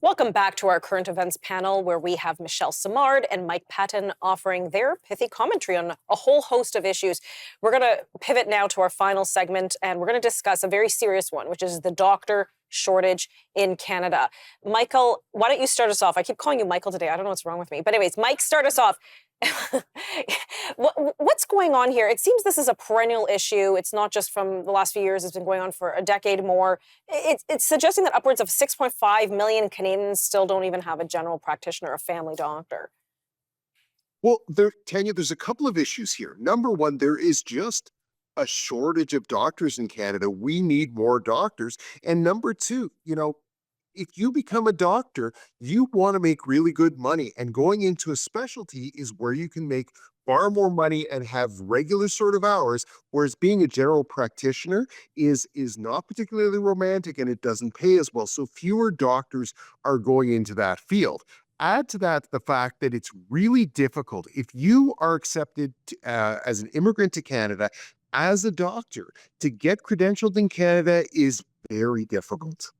Welcome back to our current events panel, where we have Simard and Mike Patton offering their pithy commentary on a whole host of issues. We're going to pivot now to our final segment, and we're going to discuss a very serious one, which is the doctor shortage in Canada. Michael, why don't you start us off? I keep calling you Michael today. I don't know what's wrong with me. But anyways, Mike, start us off. What's going on here? It seems this is a perennial issue. It's not just from the last few years. It's been going on for a decade more. It's suggesting that upwards of 6.5 million Canadians still don't even have a general practitioner, a family doctor. Well, Tanya, there's a couple of issues here. Number one, there is just a shortage of doctors in Canada. We need more doctors. And number two, if you become a doctor, you want to make really good money. And going into a specialty is where you can make far more money and have regular sort of hours, whereas being a general practitioner is not particularly romantic and it doesn't pay as well. So fewer doctors are going into that field. Add to that the fact that it's really difficult. If you are accepted as an immigrant to Canada as a doctor, to get credentialed in Canada is very difficult.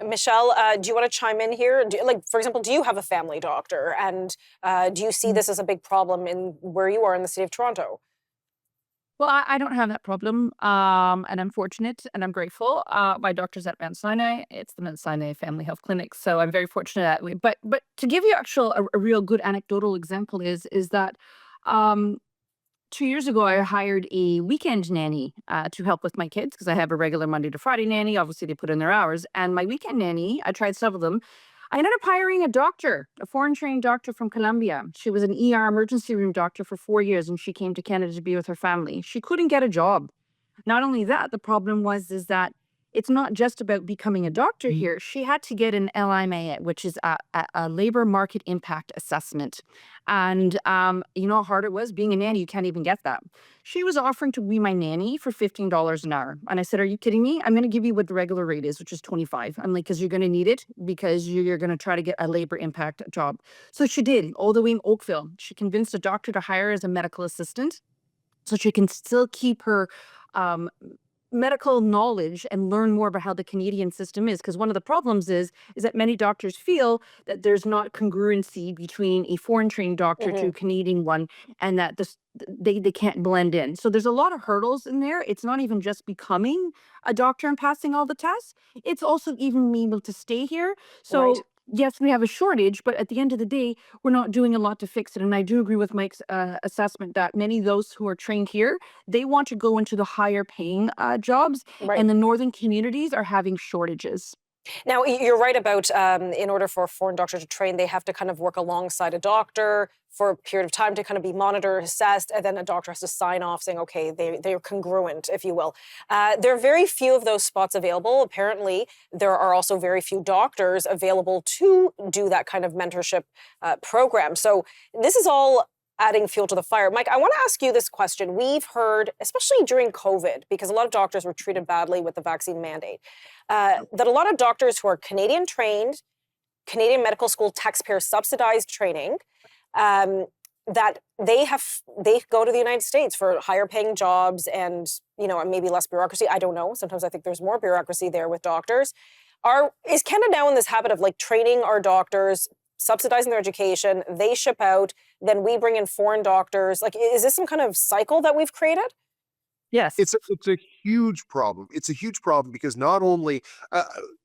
Michelle, do you want to chime in here? For example, do you have a family doctor? And do you see this as a big problem in where you are in the city of Toronto? Well, I don't have that problem, and I'm fortunate and I'm grateful. My doctor's at Mount Sinai. It's the Mount Sinai Family Health Clinic, so I'm very fortunate that way. But to give you a real good anecdotal example is that 2 years ago I hired a weekend nanny to help with my kids because I have a regular Monday to Friday nanny. Obviously, they put in their hours, and my weekend nanny, I tried several of them. I ended up hiring a doctor, a foreign trained doctor from Colombia. She was an ER emergency room doctor for 4 years, and she came to Canada to be with her family. She couldn't get a job. Not only that, the problem is that it's not just about becoming a doctor here. She had to get an LMA, which is a labor market impact assessment. And you know how hard it was being a nanny? You can't even get that. She was offering to be my nanny for $15 an hour. And I said, "Are you kidding me? I'm going to give you what the regular rate is, which is 25. I'm like, because you're going to need it, because you're going to try to get a labor impact job." So she did, all the way in Oakville. She convinced a doctor to hire her as a medical assistant so she can still keep her um, medical knowledge and learn more about how the Canadian system is. Because one of the problems is that many doctors feel that there's not congruency between a foreign trained doctor to a Canadian one, and that they can't blend in. So there's a lot of hurdles in there. It's not even just becoming a doctor and passing all the tests. It's also even being able to stay here. So Right. yes, we have a shortage, but at the end of the day, we're not doing a lot to fix it. And I do agree with Mike's assessment that many of those who are trained here, they want to go into the higher paying jobs, Right. and the northern communities are having shortages. Now, you're right about in order for a foreign doctor to train, they have to kind of work alongside a doctor for a period of time to kind of be monitored, assessed, and then a doctor has to sign off saying, okay, they're congruent, if you will. There are very few of those spots available. Apparently, there are also very few doctors available to do that kind of mentorship program. So this is all adding fuel to the fire. Mike, I want to ask you this question. We've heard, especially during COVID, because a lot of doctors were treated badly with the vaccine mandate, that a lot of doctors who are Canadian trained, Canadian medical school taxpayer subsidized training, that they go to the United States for higher paying jobs and, maybe less bureaucracy. I don't know. Sometimes I think there's more bureaucracy there with doctors. Is Canada now in this habit of training our doctors, subsidizing their education, they ship out, then we bring in foreign doctors? Is this some kind of cycle that we've created? Yes. It's a huge problem. It's a huge problem because not only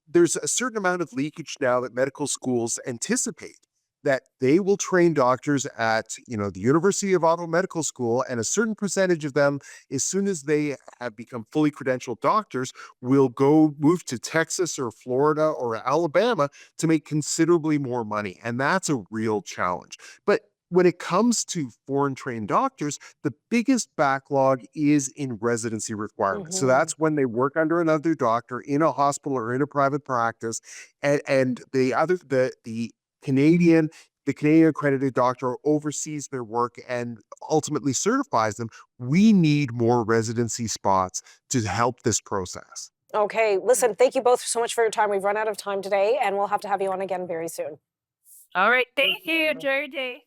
there's a certain amount of leakage now that medical schools anticipate that they will train doctors at, the University of Ottawa Medical School, and a certain percentage of them, as soon as they have become fully credentialed doctors, will go move to Texas or Florida or Alabama to make considerably more money. And that's a real challenge. But when it comes to foreign trained doctors, the biggest backlog is in residency requirements. So that's when they work under another doctor in a hospital or in a private practice, and the Canadian the Canadian accredited doctor oversees their work and ultimately certifies them. We need more residency spots to help this process. Okay, listen, thank you both so much for your time. We've run out of time today, and we'll have to have you on again very soon. All right. Thank you. Enjoy your day.